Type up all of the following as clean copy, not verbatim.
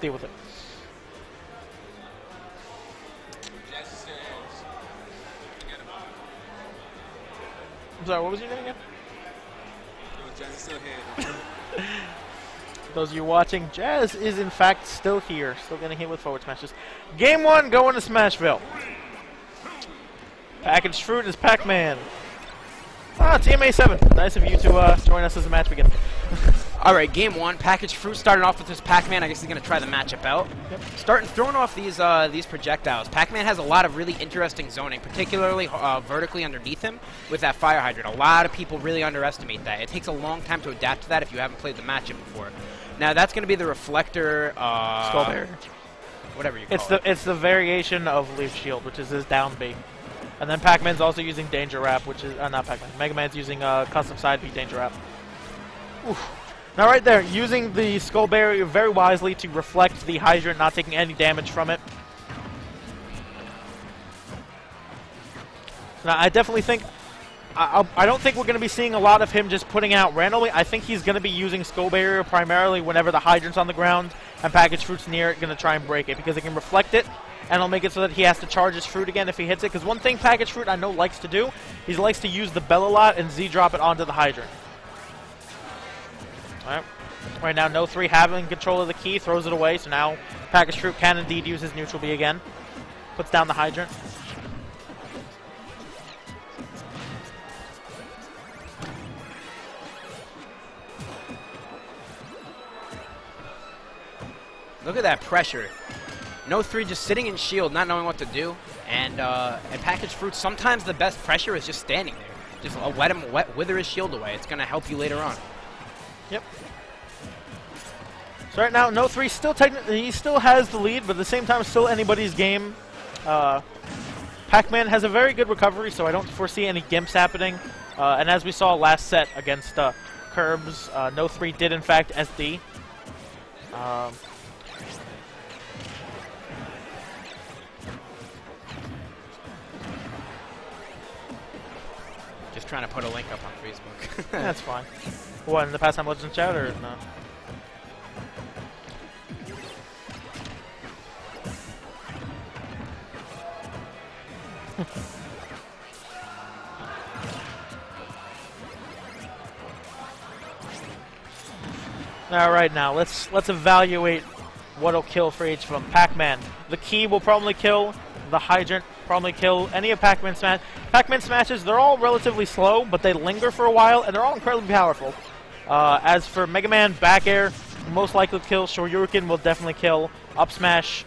deal with it. I'm sorry, what was your name again? For those of you watching, Jazz is in fact still here, still getting hit with forward smashes. Game 1 going to Smashville. Packaged Fruit is Pac-Man. Ah, TMA7. Nice of you to join us as the match begins. Alright, game 1. Packaged Fruit starting off with this Pac-Man. I guess he's going to try the matchup out. Yep. Throwing off these projectiles. Pac-Man has a lot of really interesting zoning, particularly vertically underneath him with that fire hydrant. A lot of people really underestimate that. It takes a long time to adapt to that if you haven't played the matchup before. Now, that's going to be the reflector... Skull barrier. Whatever you call it. It's the variation of Leaf Shield, which is his down B. And then Pac-Man's also using Danger Wrap, which is... not Pac-Man. Megaman's using custom side B Danger Wrap. Oof. Now right there, using the Skull Barrier very wisely to reflect the Hydrant, not taking any damage from it. So now I definitely think... I don't think we're going to be seeing a lot of him just putting out randomly. I think he's going to be using Skull Barrier primarily whenever the Hydrant's on the ground and Packaged Fruit's near it, going to try and break it because it can reflect it and it'll make it so that he has to charge his fruit again if he hits it. Because one thing Packaged Fruit I know likes to do, he likes to use the bell a lot and Z-drop it onto the Hydrant. Alright. Right now, Noe3 having control of the key, throws it away, so now Packaged Fruit can indeed use his neutral B again. Puts down the Hydrant. Look at that pressure. Noe3 just sitting in shield, not knowing what to do. And Packaged Fruit, sometimes the best pressure is just standing there. Just let him wither his shield away. It's going to help you later on. Yep. So right now, Noe3 still technically, he still has the lead, but at the same time, still anybody's game. Pac-Man has a very good recovery, so I don't foresee any gimps happening. And as we saw last set against Curbs, Noe3 did in fact SD. Just trying to put a link up on Facebook. That's fine. What, in the Pastime Legends chat or no? Alright, now let's evaluate what'll kill for each of them. Pac-Man. The key will probably kill. The Hydrant probably kill any of Pac-Man smash. Pac-Man smashes, they're all relatively slow, but they linger for a while, and they're all incredibly powerful. As for Mega Man, back air, most likely to kill. Shoryuken will definitely kill. Up smash,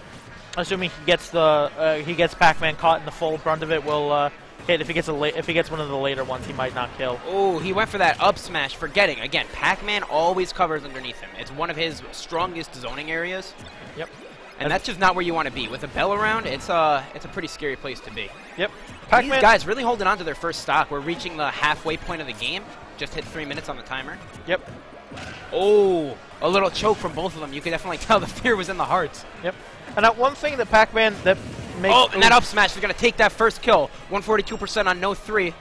assuming he gets Pac-Man caught in the full brunt of it, will hit. If he gets one of the later ones, he might not kill. Oh, he went for that up smash, forgetting. Again, Pac-Man always covers underneath him. It's one of his strongest zoning areas. Yep. And that's just not where you want to be. With a bell around, it's a pretty scary place to be. Yep. These guys really holding on to their first stock. We're reaching the halfway point of the game. Just hit 3 minutes on the timer. Yep. Oh, a little choke from both of them. You can definitely tell the fear was in the hearts. Yep. And one thing that Pac-Man that makes... Oh, and that up smash is going to take that first kill. 142% on Noe3.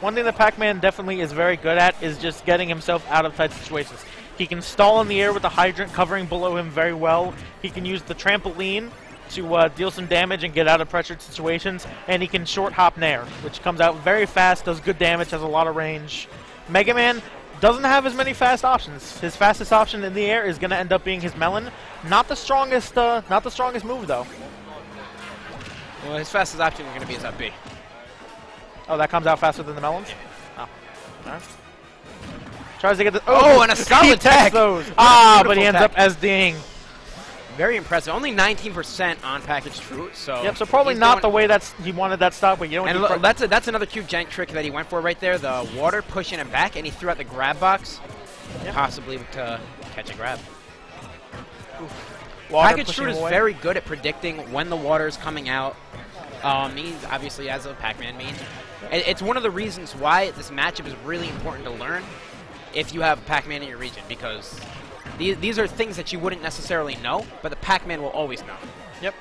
One thing that Pac-Man definitely is very good at is just getting himself out of tight situations. He can stall in the air with the Hydrant covering below him very well. He can use the trampoline to deal some damage and get out of pressured situations. And he can short hop Nair, which comes out very fast, does good damage, has a lot of range. Mega Man doesn't have as many fast options. His fastest option in the air is going to end up being his melon. Not the strongest move though. Well, his fastest option is going to be his up B. Oh, that comes out faster than the melons? Oh. All right. Tries to get the... Oh, and a solid tech! Those. Ah, but he ends up SDing. Very impressive. Only 19% on Packaged Fruit, so... Yep, so probably not the way he wanted that stock, but you know what? And that's another cute jank trick that he went for right there. The water pushing him back, and he threw out the grab box, possibly to catch a grab. Packaged Fruit is very good at predicting when the water is coming out. He's obviously as a Pac-Man main. It's one of the reasons why this matchup is really important to learn if you have Pac-Man in your region, because these are things that you wouldn't necessarily know, but the Pac-Man will always know. Yep.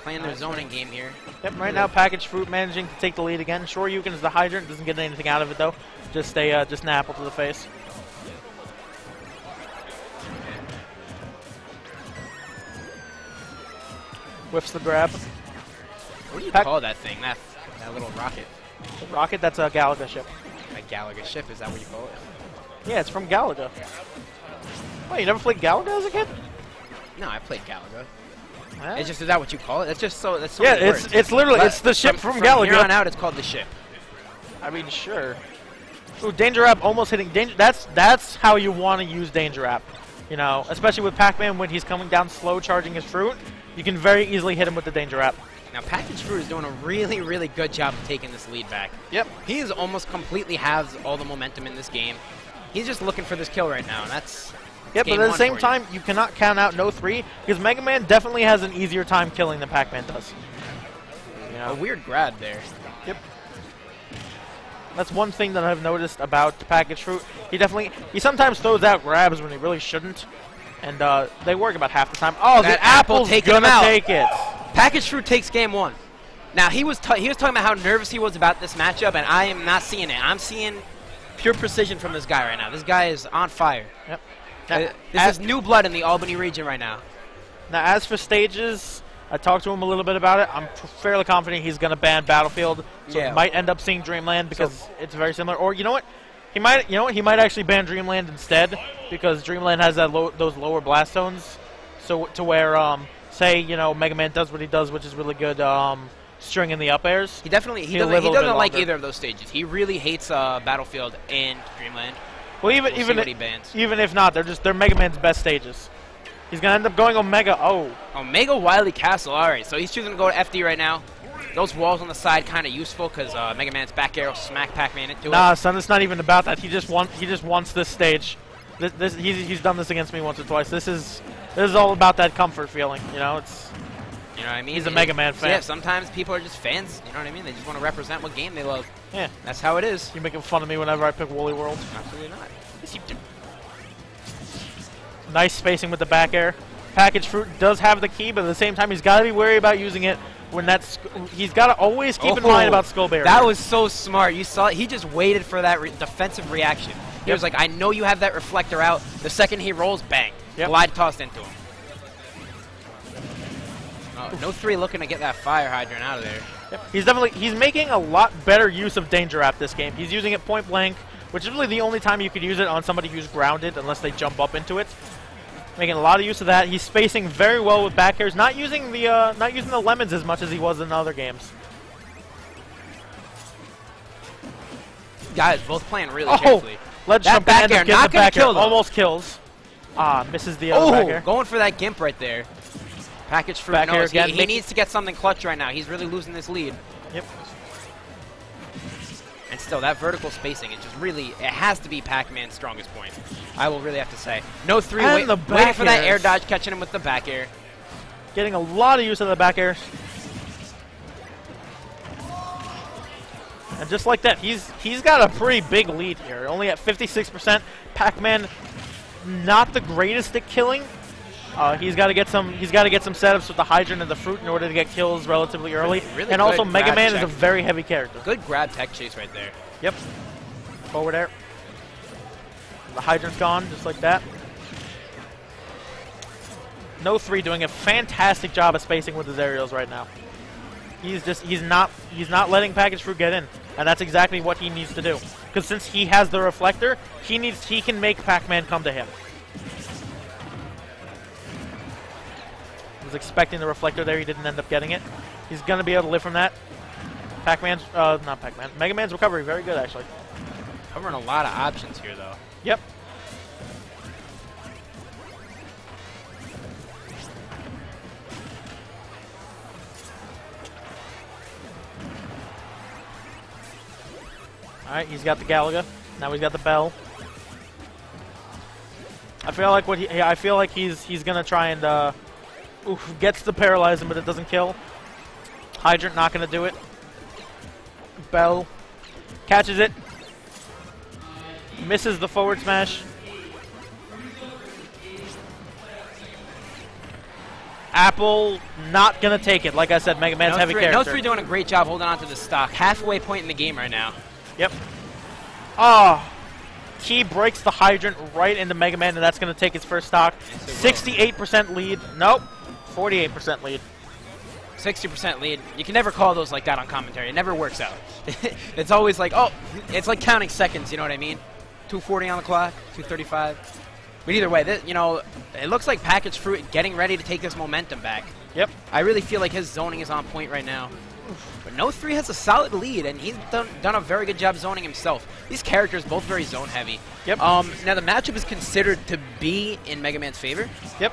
Playing their zoning game here. Yep, right now Packaged Fruit managing to take the lead again. Shoryuken is the Hydrant, doesn't get anything out of it though. Just an apple to the face. Whiffs the grab. What do you call that thing? That little rocket. The rocket, that's a Galaga ship. A Galaga ship, is that what you call it? Yeah, it's from Galaga. Oh, you never played Galaga as a kid? No, I played Galaga. Yeah. It's just, is that what you call it? That's just so, that's so yeah, many words. it's literally, But it's the ship from From Galaga. here on out, it's called the ship. I mean, sure. Ooh, Danger Wrap almost hitting Danger. That's how you want to use Danger Wrap. You know, especially with Pac-Man when he's coming down slow charging his fruit, you can very easily hit him with the Danger Wrap. Now, PackageFruits is doing a really, really good job of taking this lead back. Yep. He is almost completely halves all the momentum in this game. He's just looking for this kill right now, and that's Yep, but at the same time, you cannot count out Noe3 because Megaman definitely has an easier time killing than Pac-Man does. You know? A weird grab there. Yep. That's one thing that I've noticed about PackageFruit. He sometimes throws out grabs when he really shouldn't, and they work about half the time. Oh, That the apple's taking him gonna out. take it. PackageFruit takes game 1. Now, he was talking about how nervous he was about this matchup, and I am not seeing it. I'm seeing pure precision from this guy right now. This guy is on fire. Yep. This is new blood in the Albany region right now. Now, as for stages, I talked to him a little bit about it. I'm fairly confident he's going to ban Battlefield, so Yeah. we might end up seeing Dreamland because it's very similar. Or you know what? He might actually ban Dreamland instead because Dreamland has those lower blast zones, so to where say Mega Man does what he does, which is really good string in the up airs. He doesn't like either of those stages. He really hates Battlefield and Dreamland. Well, We'll see what he bans. even if not, they're Mega Man's best stages. He's gonna end up going Omega. Oh, Omega Wily Castle. All right, so he's choosing to go to FD right now. Those walls on the side kind of useful because Mega Man's back arrow smack Pac-Man into it. nah, son, it's not even about that. He just wants this stage. He's done this against me once or twice. This is all about that comfort feeling. You know, it's. You know what I mean? He's a Mega Man fan. Yeah, sometimes people are just fans. You know what I mean? They just want to represent what game they love. Yeah. That's how it is. You're making fun of me whenever I pick Woolly World. Absolutely not. Yes, you do. Nice spacing with the back air. PackageFruit does have the key, but at the same time, he's got to be wary about using it when he's got to always keep in mind about Skull Barrier. That was so smart. You saw it. He just waited for that defensive reaction. He was like, I know you have that reflector out. The second he rolls, bang. Yep. Glide tossed into him. Noe3 looking to get that fire hydrant out of there. Yep. He's making a lot better use of Danger Wrap this game. He's using it point blank, which is really the only time you could use it on somebody who's grounded unless they jump up into it. Making a lot of use of that. He's spacing very well with back airs, not using the lemons as much as he was in other games. Guys, both playing really carefully. Ledge That jump back and air, end up getting not the gonna back air. kill, though. Almost kills. Misses the other back air. Going for that gimp right there. PackageFruit Back air knows again. he needs to get something clutch right now. He's really losing this lead. Yep. And still, that vertical spacing, it has to be Pac-Man's strongest point. I will really have to say. Noe3 waiting for that air dodge, catching him with the back air. Getting a lot of use of the back airs. And just like that, he's got a pretty big lead here. Only at 56%. Pac-Man, not the greatest at killing. He's got to get some setups with the hydrant and the fruit in order to get kills relatively early. Really and also, good Mega grab Man is check. a very heavy character. Good grab tech chase right there. Yep. Forward air. The hydrant's gone, just like that. Noe3 doing a fantastic job of spacing with his aerials right now. He's not letting PackageFruit get in, and that's exactly what he needs to do. Because since he has the reflector, he can make Pac-Man come to him. Was expecting the reflector there, he didn't end up getting it. He's gonna be able to live from that. Mega Man's recovery, very good actually. Covering a lot of options here though. Yep. Alright, he's got the Galaga. Now he's got the Bell. I feel like he's gonna try and gets the paralyze him, but it doesn't kill. Hydrant not gonna do it. Bell catches it. Misses the forward smash. Apple not gonna take it. Like I said, Mega Man's heavy character. Noe3 doing a great job holding on to the stock. Halfway point in the game right now. Yep. Key breaks the hydrant right into Mega Man, and that's going to take his first stock. 68% lead. Nope. 48% lead. 60% lead. You can never call those like that on commentary. It never works out. It's always like, oh, it's like counting seconds, you know what I mean? 2:40 on the clock, 2:35. But either way, this, you know, it looks like PackageFruit getting ready to take this momentum back. Yep. I really feel like his zoning is on point right now. But Noe3 has a solid lead, and he's done a very good job zoning himself. These characters both very zone heavy. Yep. Now the matchup is considered to be in Megaman's favor. Yep.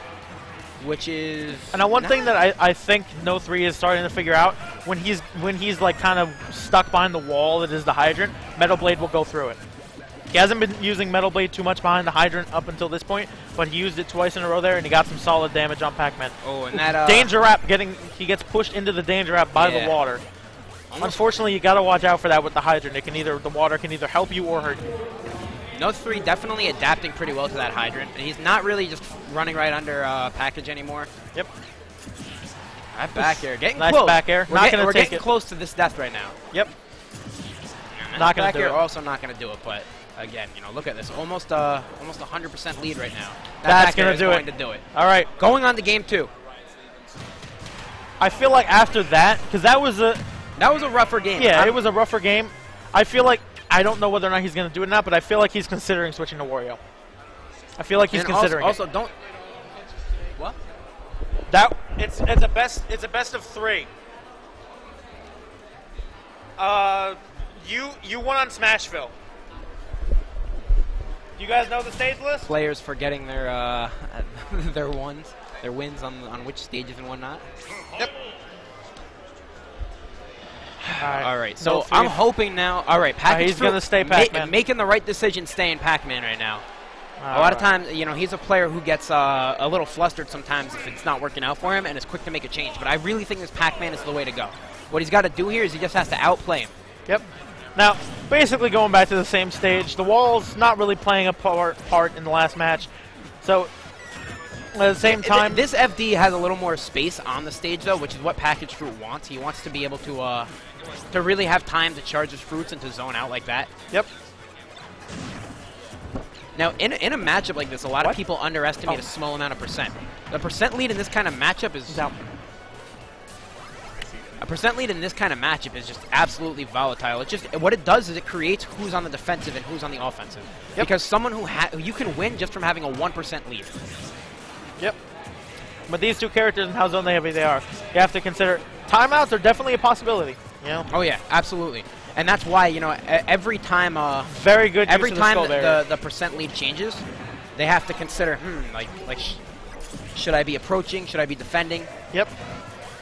Which is... And now one thing that I think Noe3 is starting to figure out, when he's like kind of stuck behind the wall that is the hydrant, Metal Blade will go through it. He hasn't been using Metal Blade too much behind the hydrant up until this point, but he used it twice in a row there, and he got some solid damage on Pac-Man. Oh, and that... Danger Wrap, he gets pushed into the Danger Wrap by the water. Unfortunately, you got to watch out for that with the hydrant. The water can either help you or hurt you. Noe3 definitely adapting pretty well to that hydrant, and he's not really just running right under Package anymore. Yep. That back air, getting nice close. Back air. We're getting close to this death right now. Yep. Not gonna do it. Also not gonna do it, but again, you know, look at this, almost 100% lead right now. That's gonna do it. All right, going on to game 2. I feel like after that, because that was a rougher game. Yeah, it was a rougher game. I feel like I don't know whether or not he's gonna do it or not, but I feel like he's considering switching to Wario. I feel like he's considering. Also, don't. What? It's a best of 3. You won on Smashville. You guys know the stage list? Players forgetting their their wins on which stages and whatnot. Yep. All right. So I'm hoping now. All right, PackageFruit. He's gonna stay Pac-Man. Making the right decision, staying Pac-Man right now. A lot of times, you know, he's a player who gets a little flustered sometimes if it's not working out for him, and is quick to make a change. But I really think this Pac-Man is the way to go. What he's got to do here is he just has to outplay him. Yep. Now, basically going back to the same stage, the wall's not really playing a part in the last match. So, at the same time... This FD has a little more space on the stage, though, which is what PackageFruit wants. He wants to be able to really have time to charge his fruits and to zone out like that. Yep. Now, in a matchup like this, a lot of people underestimate a small amount of percent. The percent lead in this kind of matchup is... A percent lead in this kind of matchup is just absolutely volatile. It just what it does is it creates who's on the defensive and who's on the offensive. Yep. Because someone who you can win just from having a 1% lead. Yep. But these two characters and how zone heavy they are, you have to consider timeouts are definitely a possibility. You know? Oh yeah, absolutely. And that's why, you know, every time very good. Every time the percent lead changes, they have to consider, should I be approaching? Should I be defending? Yep.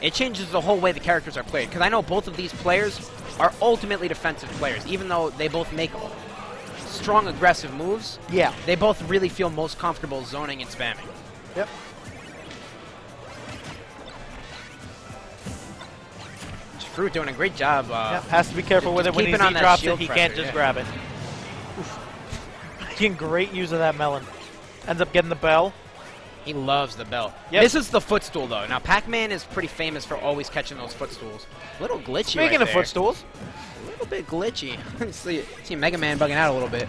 It changes the whole way the characters are played. Because I know both of these players are ultimately defensive players. Even though they both make strong, aggressive moves, yeah, they both really feel most comfortable zoning and spamming. Yep. Fruit doing a great job. Yep. Has to be careful with it when he drops it. He can't just grab it. Making great use of that melon. Ends up getting the bell. He loves the bell. Yep. This is the footstool, though. Now, Pac-Man is pretty famous for always catching those footstools. A little glitchy. Speaking of footstools, a little bit glitchy. see Megaman bugging out a little bit.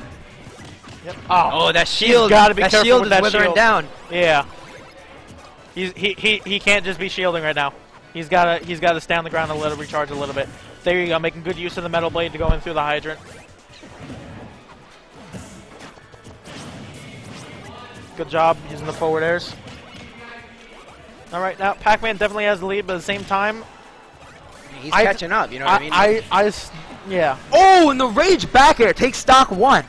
Yep. Oh, that shield! Got to be that careful shield with is that withering shield. down. Yeah. He can't just be shielding right now. He's gotta stay on the ground a little, recharge a little bit. There you go, making good use of the Metal Blade to go in through the hydrant. Good job using the forward airs. All right, now Pac-Man definitely has the lead, but at the same time, he's catching up. You know what I mean? Yeah. Oh, and the rage back air takes stock 1.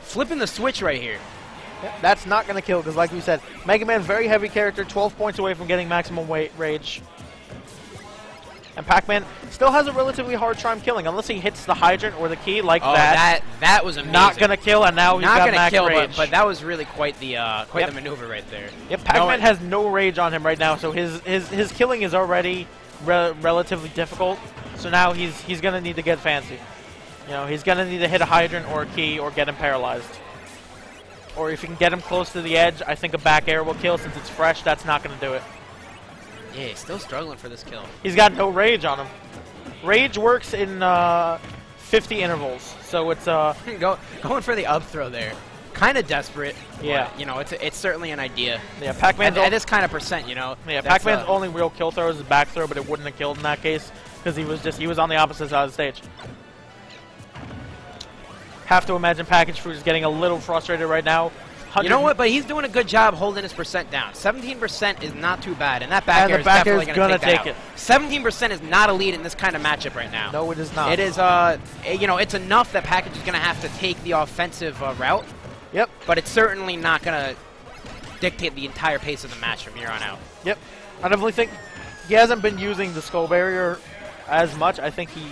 Flipping the switch right here. Yeah, that's not going to kill because, like we said, Mega Man, very heavy character, 12 points away from getting maximum weight rage. And Pac-Man still has a relatively hard time killing unless he hits the hydrant or the key like that. That was amazing. Not going to kill, and now he's got max rage. But that was really quite the maneuver right there. Yep, Pac-Man has no rage on him right now, so his killing is already relatively difficult. So now he's going to need to get fancy. You know, he's going to need to hit a hydrant or a key or get him paralyzed. Or if you can get him close to the edge, I think a back air will kill. Since it's fresh, that's not going to do it. Yeah, he's still struggling for this kill. He's got no rage on him. Rage works in 50 intervals, so it's going for the up throw there. kind of desperate. Yeah. But, you know, it's certainly an idea. Yeah, Pac-Man's at this kind of percent, you know. Yeah, Pac-Man's only real kill throw is his back throw, but it wouldn't have killed in that case because he was on the opposite side of the stage. Have to imagine PackageFruits is getting a little frustrated right now. You know what? But he's doing a good job holding his percent down. 17% is not too bad, and that back air is definitely going to take it. 17% is not a lead in this kind of matchup right now. No, it is not. It is, you know, it's enough that Package is going to have to take the offensive route. Yep. But it's certainly not going to dictate the entire pace of the match from here on out. Yep. I definitely think he hasn't been using the skull barrier as much. I think he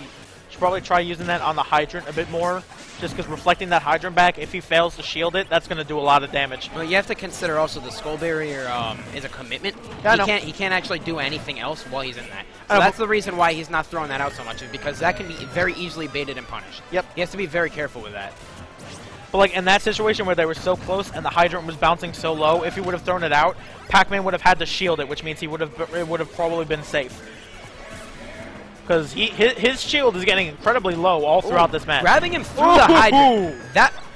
should probably try using that on the hydrant a bit more. Just because reflecting that hydrant back, if he fails to shield it, that's going to do a lot of damage. Well, you have to consider also the skull barrier is a commitment. Yeah, he can't actually do anything else while he's in that. So that's the reason why he's not throwing that out so much, is because that can be very easily baited and punished. Yep. He has to be very careful with that. But like in that situation where they were so close and the hydrant was bouncing so low, if he would have thrown it out, Pac-Man would have had to shield it, which means it would have probably been safe. Because his shield is getting incredibly low all throughout this match. Grabbing him through the hydrant.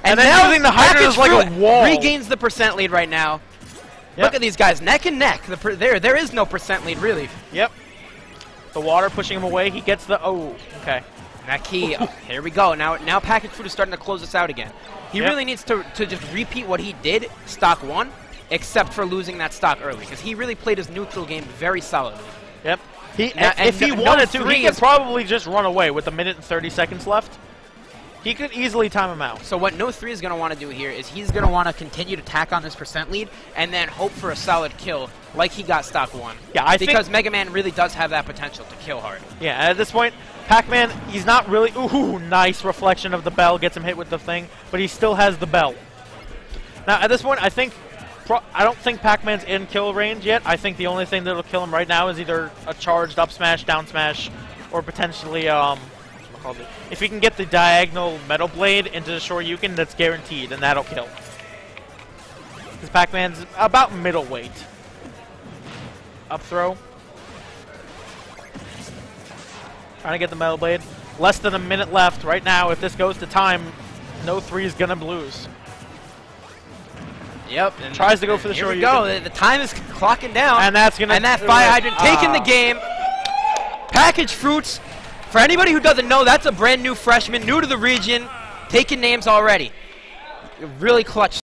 And then now using the hydrant as like a wall. Regains the percent lead right now. Yep. Look at these guys, neck and neck. There is no percent lead, really. Yep. The water pushing him away. He gets the... Oh, okay. That key. Here we go. Now PackageFruits is starting to close us out again. He really needs to just repeat what he did stock 1, except for losing that stock early, because he really played his neutral game very solidly. Yep. If he wanted to, he could probably just run away with 1 minute and 30 seconds left. He could easily time him out. So what Noe3 is going to want to do here is he's going to want to continue to tack on this percent lead and then hope for a solid kill like he got stock 1. Yeah, because Megaman really does have that potential to kill hard. Yeah, at this point, Pac-Man, he's not really... Ooh, nice reflection of the bell. Gets him hit with the thing, but he still has the bell. Now, at this point, I don't think Pac-Man's in kill range yet. I think the only thing that'll kill him right now is either a charged up smash, down smash, or potentially, if he can get the diagonal metal blade into the Shoryuken, that's guaranteed, and that'll kill. Because Pac-Man's about middleweight. Up throw. Trying to get the metal blade. Less than 1 minute left right now. If this goes to time, Noe3 is going to lose. Yep. And tries to go for the Shoryuken. Here we go. The time is clocking down. And that's going to... And that fire hydrant taking the game. PackageFruits. For anybody who doesn't know, that's a brand new freshman, new to the region, taking names already. Really clutch.